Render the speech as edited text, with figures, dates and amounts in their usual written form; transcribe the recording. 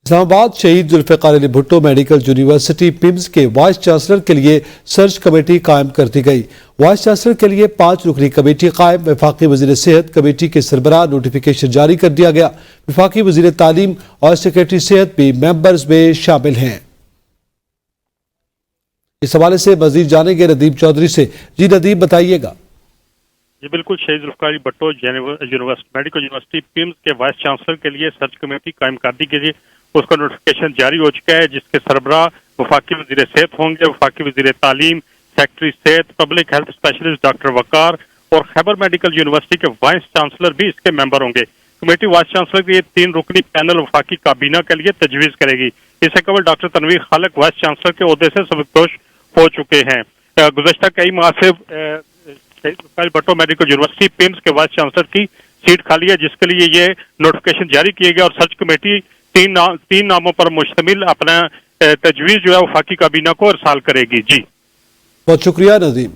اسلام آباد شہید Zulfiqar Ali Bhutto medical university پیمز کے وائس چانسلر کے لیے سرچ کمیٹی قائم کر دی گئی۔ وائس چانسلر کے لیے 5 رکنی کمیٹی قائم۔ وفاقی وزیر صحت کمیٹی کے سربراہ نوٹیفیکیشن جاری کر دیا گیا۔ وفاقی وزیر تعلیم اور سیکریٹری صحت بھی ممبرز میں شامل ہیں۔ اس حوالے سے مزید جانیں گے ندیم چودھری سے۔ جی ندیم، بتائیے گا۔ جی بالکل، شہید ذوالفقار علی بھٹو میڈیکل یونیورسٹی پیمز کے وائس چانسلر کے لیے سرچ کمیٹی قائم کر دی گئی۔ اس کا نوٹیفیکیشن جاری ہو چکا ہے، جس کے سربراہ وفاقی وزیر صحت ہوں گے۔ وفاقی وزیر تعلیم، سیکرٹری صحت، پبلک ہیلتھ اسپیشلسٹ ڈاکٹر وقار اور خیبر میڈیکل یونیورسٹی کے وائس چانسلر بھی اس کے ممبر ہوں گے۔ کمیٹی وائس چانسلر کے 3 رکنی پینل وفاقی کابینہ کے لیے تجویز کرے گی۔ اس سے قبل ڈاکٹر تنویر خالق وائس چانسلر کے عہدے سے سبکدوش ہو چکے ہیں۔ گزشتہ کئی ماہ سے بھٹو میڈیکل یونیورسٹی پیمز کے وائس چانسلر کی سیٹ خالی ہے، جس کے لیے یہ نوٹیفیکیشن جاری کیے گئے اور سرچ کمیٹی 3 ناموں پر مشتمل اپنا تجویز جو ہے وفاقی کابینہ کو ارسال کرے گی۔ جی بہت شکریہ ندیم۔